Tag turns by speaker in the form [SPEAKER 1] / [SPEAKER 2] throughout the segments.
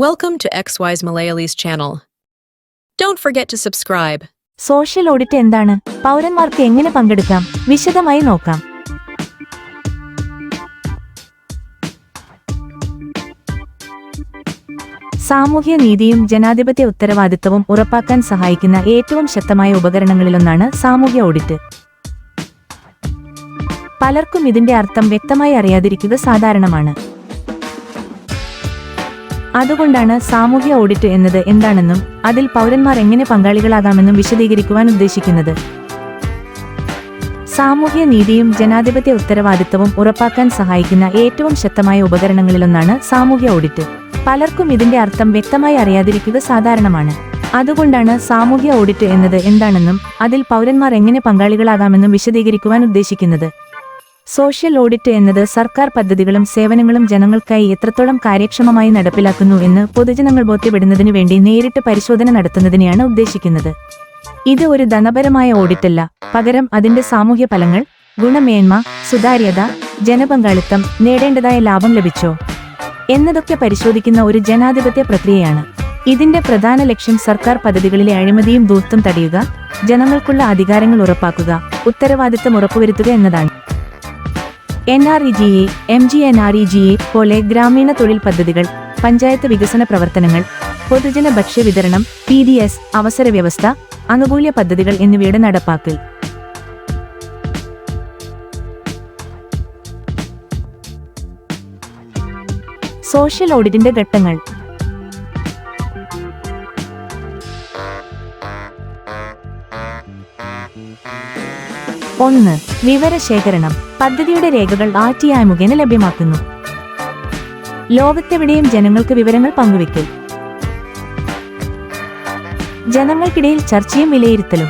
[SPEAKER 1] Welcome to XY's Malayali's channel. Don't forget to subscribe.
[SPEAKER 2] Social audit എന്താണ്? പൗരന്മാർക്ക് എങ്ങനെ പങ്കെടുക്കാം? വിശദമായി നോക്കാം. സാമൂഹ്യ നീതിയും ജനാധിപത്യ ഉത്തരവാദിത്തവും ഉറപ്പാക്കാൻ സഹായിക്കുന്ന ഏറ്റവും ശക്തമായ ഉപകരണങ്ങളിലൊന്നാണ് സാമൂഹ്യ ഓഡിറ്റ്. പലർക്കും ഇതിന്റെ അർത്ഥം വ്യക്തമായി അറിയാതിരിക്കുക സാധാരണമാണ്. അതുകൊണ്ടാണ് സാമൂഹ്യ ഓഡിറ്റ് എന്നത് എന്താണെന്നും അതിൽ പൗരന്മാർ എങ്ങനെ പങ്കാളികളാകാമെന്നും വിശദീകരിക്കുവാൻ ഉദ്ദേശിക്കുന്നത്. സാമൂഹ്യ നീതിയും ജനാധിപത്യ ഉത്തരവാദിത്തവും ഉറപ്പാക്കാൻ സഹായിക്കുന്ന ഏറ്റവും ശക്തമായ ഉപകരണങ്ങളിലൊന്നാണ് സാമൂഹ്യ ഓഡിറ്റ്. പലർക്കും ഇതിന്റെ അർത്ഥം വ്യക്തമായി അറിയാതിരിക്കുക സാധാരണമാണ്. അതുകൊണ്ടാണ് സാമൂഹ്യ ഓഡിറ്റ് എന്നത് എന്താണെന്നും അതിൽ പൗരന്മാർ എങ്ങനെ പങ്കാളികളാകാമെന്നും വിശദീകരിക്കുവാൻ ഉദ്ദേശിക്കുന്നത്. സോഷ്യൽ ഓഡിറ്റ് എന്നത് സർക്കാർ പദ്ധതികളും സേവനങ്ങളും ജനങ്ങൾക്കായി എത്രത്തോളം കാര്യക്ഷമമായി നടപ്പിലാക്കുന്നു എന്ന് പൊതുജനങ്ങൾ ബോധ്യപ്പെടുന്നതിനു വേണ്ടി നേരിട്ട് പരിശോധന നടത്തുന്നതിനെയാണ് ഉദ്ദേശിക്കുന്നത്. ഇത് ഒരു ധനപരമായ ഓഡിറ്റല്ല, പകരം അതിന്റെ സാമൂഹ്യ ഫലങ്ങൾ, ഗുണമേന്മ, സുതാര്യത, ജനപങ്കാളിത്തം, നേടേണ്ടതായ ലാഭം ലഭിച്ചോ എന്നതൊക്കെ പരിശോധിക്കുന്ന ഒരു ജനാധിപത്യ പ്രക്രിയയാണ്. ഇതിന്റെ പ്രധാന ലക്ഷ്യം സർക്കാർ പദ്ധതികളിലെ അഴിമതിയും ധൂർത്തും തടയുക, ജനങ്ങൾക്കുള്ള അധികാരങ്ങൾ ഉറപ്പാക്കുക, ഉത്തരവാദിത്തം ഉറപ്പുവരുത്തുക എന്നതാണ്. NREGA, MGNREGA പോലെ ഗ്രാമീണ തൊഴിൽ പദ്ധതികൾ, പഞ്ചായത്ത് വികസന പ്രവർത്തനങ്ങൾ, പൊതുജന ഭക്ഷ്യ വിതരണം, PDS, അവസര വ്യവസ്ഥ, ആനുകൂല്യ പദ്ധതികൾ എന്നിവയുടെ നടപ്പാക്കൽ. സോഷ്യൽ ഓഡിറ്റിന്റെ ഘട്ടങ്ങൾ. 1. വിവരശേഖരണം. പദ്ധതിയുടെ രേഖകൾ RTI മുഖേന ലഭ്യമാക്കുന്നു. ലോകത്തെവിടെയും ജനങ്ങൾക്ക് വിവരങ്ങൾ പങ്കുവയ്ക്കൽ. ജനങ്ങൾക്കിടയിൽ ചർച്ചയും വിലയിരുത്തലും.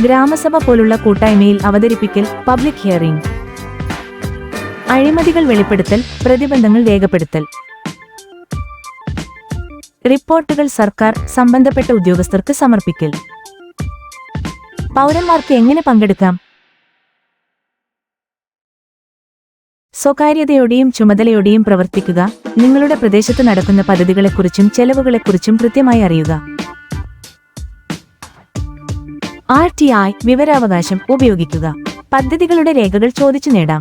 [SPEAKER 2] ഗ്രാമസഭ പോലുള്ള കൂട്ടായ്മയിൽ അവതരിപ്പിക്കൽ, പബ്ലിക് ഹിയറിംഗ്. അഴിമതികൾ വെളിപ്പെടുത്തൽ, പ്രതിബന്ധങ്ങൾ രേഖപ്പെടുത്തൽ. റിപ്പോർട്ടുകൾ സർക്കാർ, സംബന്ധപ്പെട്ട ഉദ്യോഗസ്ഥർക്ക് സമർപ്പിക്കൽ. പൗരന്മാർക്ക് എങ്ങനെ പങ്കെടുക്കാം? സ്വകാര്യതയോടെയും ചുമതലയോടെയും പ്രവർത്തിക്കുക. നിങ്ങളുടെ പ്രദേശത്ത് നടക്കുന്ന പദ്ധതികളെക്കുറിച്ചും ചെലവുകളെക്കുറിച്ചും കൃത്യമായി അറിയുക. RTI വിവരാവകാശം ഉപയോഗിക്കുക. പദ്ധതികളുടെ രേഖകൾ ചോദിച്ചു നേടാം.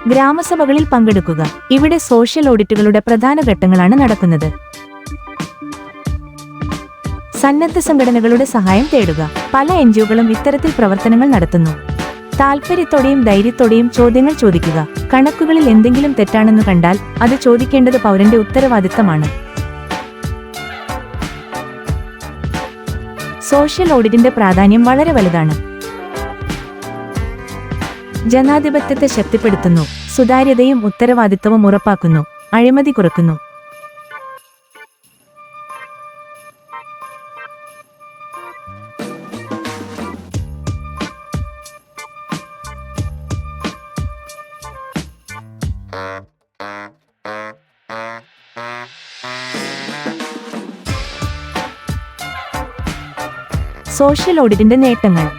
[SPEAKER 2] ഗ്രാമസഭകളിൽ പങ്കെടുക്കുക. ഇവിടെ സോഷ്യൽ ഓഡിറ്റുകളുടെ പ്രധാന ഘട്ടങ്ങളാണ് നടക്കുന്നത്. സന്നദ്ധ സംഘടനകളുടെ സഹായം തേടുക. പല NGOകളും ഇത്തരത്തിൽ പ്രവർത്തനങ്ങൾ നടത്തുന്നു. താൽപര്യത്തോടെയും ധൈര്യത്തോടെയും ചോദ്യങ്ങൾ ചോദിക്കുക. കണക്കുകളിൽ എന്തെങ്കിലും തെറ്റാണെന്ന് കണ്ടാൽ അത് ചോദിക്കേണ്ടത് പൗരന്റെ ഉത്തരവാദിത്തമാണ്. സോഷ്യൽ ഓഡിറ്റിന്റെ പ്രാധാന്യം വളരെ വലുതാണ്. ജനാധിപത്യത്തെ ശക്തിപ്പെടുത്തുന്നു, സുതാര്യതയും ഉത്തരവാദിത്തവും ഉറപ്പാക്കുന്നു, അഴിമതി കുറയ്ക്കുന്നു. സോഷ്യൽ ഓഡിറ്റിന്റെ നേട്ടങ്ങൾ.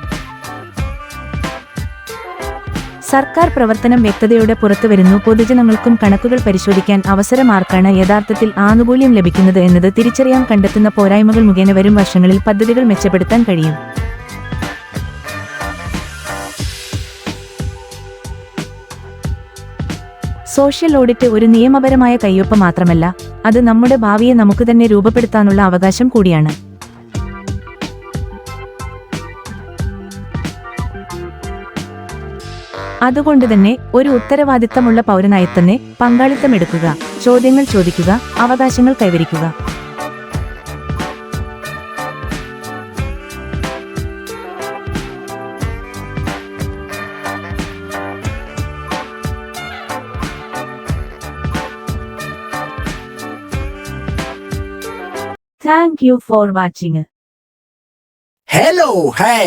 [SPEAKER 2] സർക്കാർ പ്രവർത്തനം വ്യക്തതയോടെ പുറത്തുവരുന്നു. പൊതുജനങ്ങൾക്കും കണക്കുകൾ പരിശോധിക്കാൻ അവസരം. ആർക്കാണ് യഥാർത്ഥത്തിൽ ആനുകൂല്യം ലഭിക്കുന്നത് എന്നത് തിരിച്ചറിയാൻ കണ്ടെത്തുന്ന പോരായ്മകൾ മുഖേന വരും വർഷങ്ങളിൽ പദ്ധതികൾ മെച്ചപ്പെടുത്താൻ കഴിയും. സോഷ്യൽ ഓഡിറ്റ് ഒരു നിയമപരമായ കയ്യൊപ്പ് മാത്രമല്ല, അത് നമ്മുടെ ഭാവിയെ നമുക്ക് തന്നെ രൂപപ്പെടുത്താനുള്ള അവകാശം കൂടിയാണ്. അതുകൊണ്ടുതന്നെ ഒരു ഉത്തരവാദിത്തമുള്ള പൗരനായി തന്നെ പങ്കാളിത്തമെടുക്കുക, ചോദ്യങ്ങൾ ചോദിക്കുക, അവകാശങ്ങൾ കൈവരിക്കുക. Thank you for watching.
[SPEAKER 3] Hello, hey.